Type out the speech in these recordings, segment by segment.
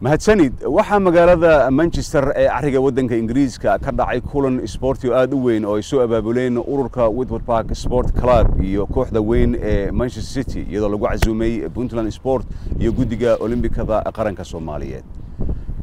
mahadsanid waxaa magaalada Manchester ee ariga wadanka Ingiriiska ka dhacay kulan isboorti aad u weyn oo ay soo abaabuleen ururka Woodward Park Sport Club iyo kooxda weyn ee Manchester City iyadoo lagu casuumay Puntland Sport iyo guddiga Olimbikada qaranka Soomaaliyeed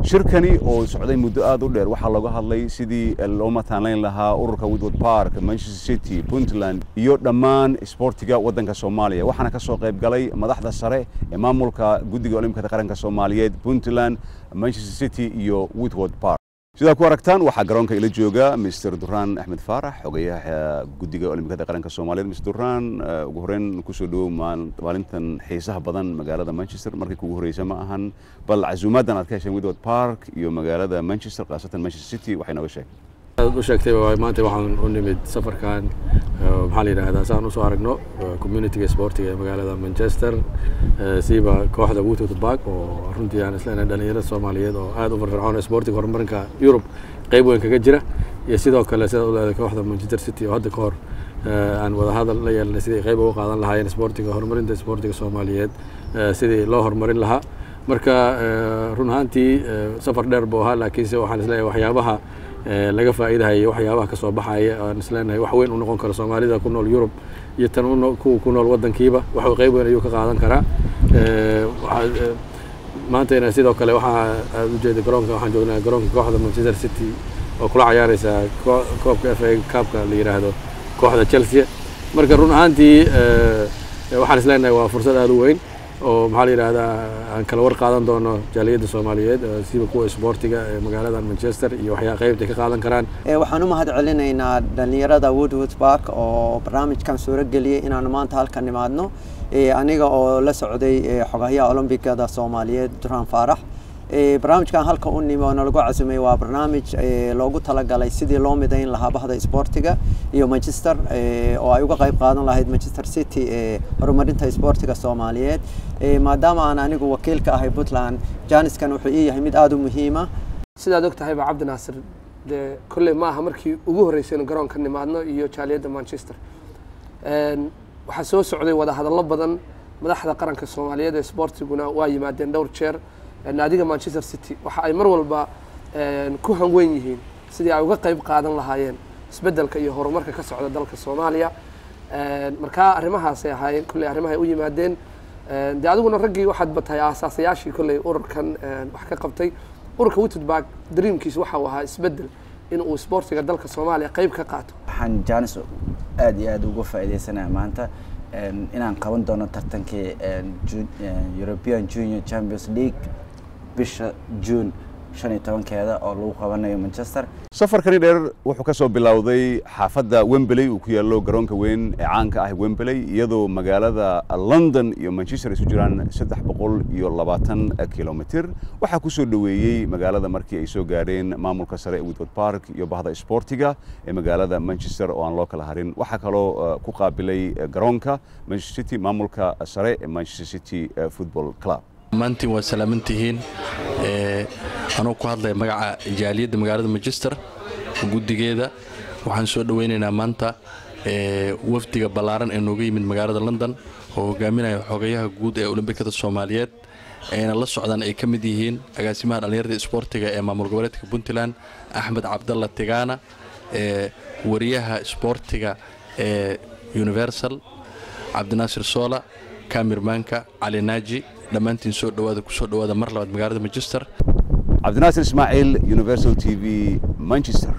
shirkani oo socday muddo aad u dheer waxaa laga hadlay sidii loo mataaneyn lahaa ururka Woodward Park Manchester City Puntland iyo dhammaan isboortiga wadanka Soomaaliya waxaana ka soo qayb galay madaxda sare ee maamulka guddiga Olimbikada qaranka Soomaaliyeed Puntland Manchester City iyo Woodward Park sida ku aragtaan waxa garoonka ila jooga Mr. Durraan Axmed Faarax xogayaha guddiga Olimbikada qaranka Soomaaliyeed Mr. Durraan ugu horreyn ku soo dhawow maalintan xiisaha badan magaalada Manchester markii ugu horreysay ma ahan bal casuumadan aad ka heshay Woodward Park iyo magaalada Manchester qaasatan Manchester City waxay nooga sheegtay maanta waxaan u nimid safarkan maxaa la yiraahdaa saan u soo aragno community sportiga ee magaalada Manchester siiba kooxda Woodward Park oo runtii aan isla dhalinyarada Soomaaliyeed oo aad u firfircoon sportiga horumarinka Europe qayb weyn kaga jira iyo sidoo kale sida u leedahay kooxda Manchester City oo hadda ka hor aan wada hadal la yeelanay sidii qayb uga qaadan lahaayeen sportiga horumarinta sportiga Soomaaliyeed sidii loo horumarin lahaa marka run ahaantii safar dheer buu ahaa laakiinse waxaan isleeyahay waxyaabaha laga faa'iidahay waxyaabaha ka soo baxaya aan isleenahay wax weyn u noqon karo Soomaalida ku nool Europe iyo tan ku nool wadankiiba wax qayb weyn ayuu ka qaadan karaa maanta sidoo kale waxa aad u jeeday garoonka waxaan joognaa garoonka kooxda Manchester City oo kula ciyaaraysa koobka FA Cup-ka la yiraahdo kooxda Chelsea marka run ahaantii waxaan isleenahay waa fursad aad u weyn oo maxaa la yiraahdaa aan kala war qaadan doono jaaliyada Soomaaliyeed sida kuwa isboortiga ee magaalada Manchester iyo waxyaabo qaybta ka qaadan karaan waxaan u mahad celinaynaa dhalinyarada Woodward Park oo barnaamijkan soo galiyay inaan maanta halkan nimaadno aniga oo la socday xogayaha Olimbikada Soomaaliyeed Durraan Faarax barnaamijkan halka u nimano lagu casuumay waa barnaamij loogu talagalay sidii loo midayn lahaa bahda isboortiga iyo Manchester oo ay uga qayb qaadan lahayd Manchester City horumarinta isboortiga Soomaaliyeed maadaama aan anigu wakiil ka ahay Puntland Janiskan wuxuu yahay mid aad u muhiim ah sidaad ogtahay Cabdi Naasir kulle ma aha markii ugu horeysay garoonka nimaadno iyo jaaliyada Manchester waxa soo socday wada hadallo badan madaxda qaranka Soomaaliyeed ee isboortiguna waa yimaadeen dhowr jeer naadiga Manchester City waxa ay mar walba ku hanweyn yihiin sidii ay uga qayb qaadan lahaayeen isbedelka iyo horumarka ka socda dalka Soomaaliya marka arrimahaas ay ahaayeen kulli arrimaha ay u yimaadeen adiguna raggii waxaad batay aasaasiyaashii kulli ururkan wax ka qabtay ururka Woodward Park dreamkiisa waxa uu ahaa isbedel in uu isboortiga dalka Soomaaliya qayb ka qaato waxaan Janis aad iyo aad uga faa'iideysanahay maanta inaan qaban doono tartankii European Junior Champions League bisha June 15keeda oo lagu qabanayo Manchester safarkani dheer wuxuu ka soo bilowday xaafadda Wembley uu ku yaalo garoonka weyn ee caanka ah Wembley iyadoo magaalada London iyo Manchester isu jiraan 320 kilomitir waxa ku soo dhaweeyay magaalada markii ay soo gaareen maamulka sare ee Woodward Park iyo bahda isboortiga ee magaalada Manchester oo aan loo kala harin waxa kaloo ku qaabilay garoonka Manchester City maamulka sare ee Manchester City Football Club maantiin waa salaamantihiin anoo ku hadlay magaca jaaliyada magaalada Manchester guddigeeda waxaan soo dhaweynaynaa maanta wafdiga balaaran ee nooga yimid magaalada London oo hogaaminaya xogayaha guud ee Olimbikada Soomaaliyeed ayna la socdaan ay kamid yihiin agaasimaha dhalinyarada isboortiga ee maamul goboleedka Puntland Axmed Cabdalla Tigana wariyaha isboortiga ee Universal Cabdi Naasir Sola كاميرمانكا علي ناجي دمانتين سو دواده كسو دواده مر لباد magaalada Manchester عبد الناصر إسماعيل Universal TV Manchester